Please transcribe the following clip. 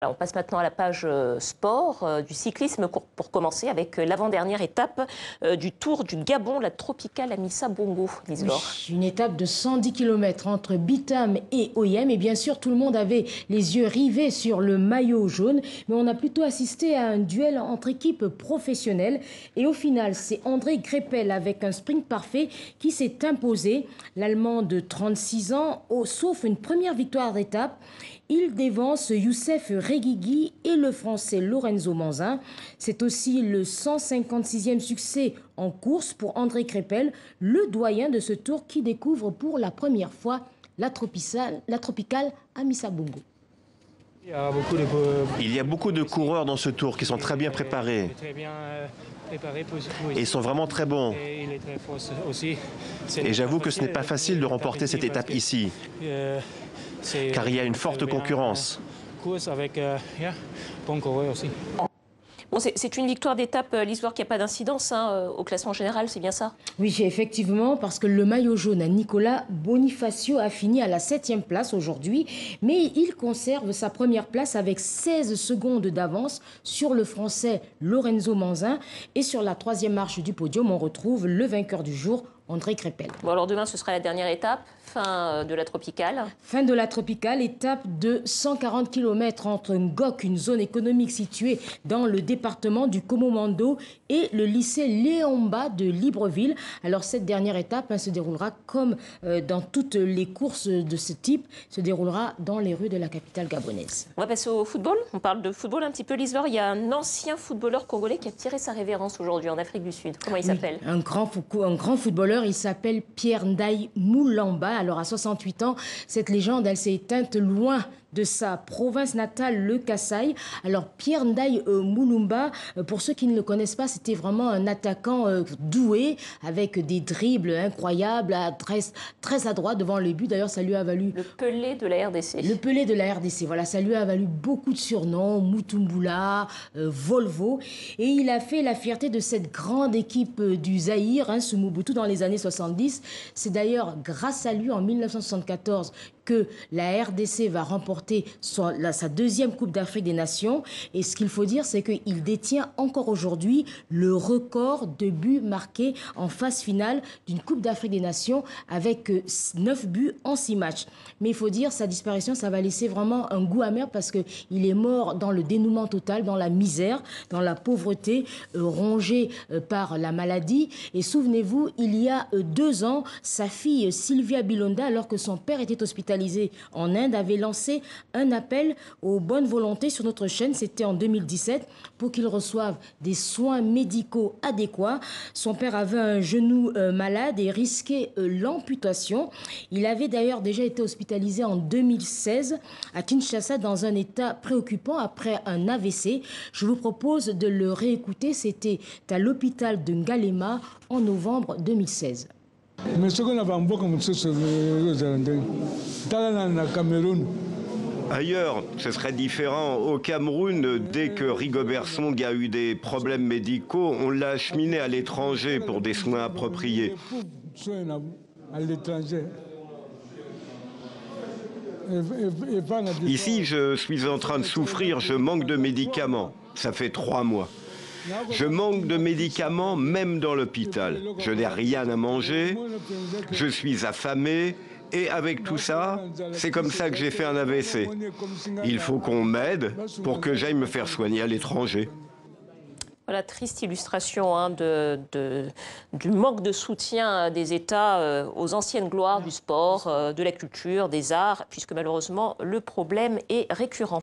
Alors, on passe maintenant à la page sport du cyclisme pour commencer avec l'avant-dernière étape du Tour du Gabon, la Tropicale Amissa Bongo. Liselore. Oui, une étape de 110 km entre Bitam et Oyem. Et bien sûr, tout le monde avait les yeux rivés sur le maillot jaune. Mais on a plutôt assisté à un duel entre équipes professionnelles. Et au final, c'est André Greipel avec un sprint parfait qui s'est imposé. L'Allemand de 36 ans, sauf une première victoire d'étape. Il dévance Youssef Reguigui et le Français Lorenzo Manzin. C'est aussi le 156e succès en course pour André Greipel, le doyen de ce tour qui découvre pour la première fois la Tropicale Amissa Bongo. Il y a beaucoup de coureurs dans ce tour qui sont très bien préparés. Et ils sont vraiment très bons. Et j'avoue que ce n'est pas facile de remporter cette étape ici, car il y a une forte concurrence. Bon, c'est une victoire d'étape, l'histoire qui n'a pas d'incidence au classement général, c'est bien ça? Oui, effectivement, parce que le maillot jaune à Nicolas Bonifacio a fini à la 7e place aujourd'hui, mais il conserve sa première place avec 16 secondes d'avance sur le Français Lorenzo Manzin. Et sur la 3e marche du podium, on retrouve le vainqueur du jour, André Greipel. Bon, alors demain, ce sera la dernière étape, fin de la Tropicale. Fin de la Tropicale, étape de 140 km entre Ngok, une zone économique située dans le département du Komomando, et le lycée Léomba de Libreville. Alors cette dernière étape se déroulera comme dans toutes les courses de ce type, se déroulera dans les rues de la capitale gabonaise. On va passer au football. On parle de football un petit peu, Liselore. Il y a un ancien footballeur congolais qui a tiré sa révérence aujourd'hui en Afrique du Sud. Comment il s'appelle? Un grand footballeur. Il s'appelle Pierre Ndaye Moulamba. Alors à 68 ans, cette légende, elle s'est éteinte loin de sa province natale, le Kasaï. Alors Pierre Ndaye Moulamba, pour ceux qui ne le connaissent pas, c'était vraiment un attaquant doué, avec des dribbles incroyables, très adroit devant le but. D'ailleurs, ça lui a valu... Le Pelé de la RDC. Le Pelé de la RDC, voilà, ça lui a valu beaucoup de surnoms, Mutumbula, Volvo. Et il a fait la fierté de cette grande équipe du Zaïre, sous Mobutu, dans les années 70. C'est d'ailleurs grâce à lui, en 1974, que la RDC va remporter sa deuxième Coupe d'Afrique des Nations. Et ce qu'il faut dire, c'est qu'il détient encore aujourd'hui le record de buts marqués en phase finale d'une Coupe d'Afrique des Nations avec 9 buts en 6 matchs. Mais il faut dire, sa disparition, ça va laisser vraiment un goût amer parce qu'il est mort dans le dénouement total, dans la misère, dans la pauvreté, rongé par la maladie. Et souvenez-vous, il y a 2 ans, sa fille Sylvia Bilonda, alors que son père était hospitalisé en Inde, avait lancé un appel aux bonnes volontés sur notre chaîne. C'était en 2017 pour qu'il reçoive des soins médicaux adéquats. Son père avait un genou malade et risquait l'amputation. Il avait d'ailleurs déjà été hospitalisé en 2016 à Kinshasa dans un état préoccupant après un AVC. Je vous propose de le réécouter. C'était à l'hôpital de Ngalema en novembre 2016. Ailleurs, ce serait différent. Au Cameroun, dès que Rigobert Song a eu des problèmes médicaux, on l'a acheminé à l'étranger pour des soins appropriés. Ici, je suis en train de souffrir, je manque de médicaments. Ça fait 3 mois. Je manque de médicaments même dans l'hôpital. Je n'ai rien à manger, je suis affamé et avec tout ça, c'est comme ça que j'ai fait un AVC. Il faut qu'on m'aide pour que j'aille me faire soigner à l'étranger. Voilà, triste illustration du manque de soutien des États aux anciennes gloires du sport, de la culture, des arts, puisque malheureusement le problème est récurrent.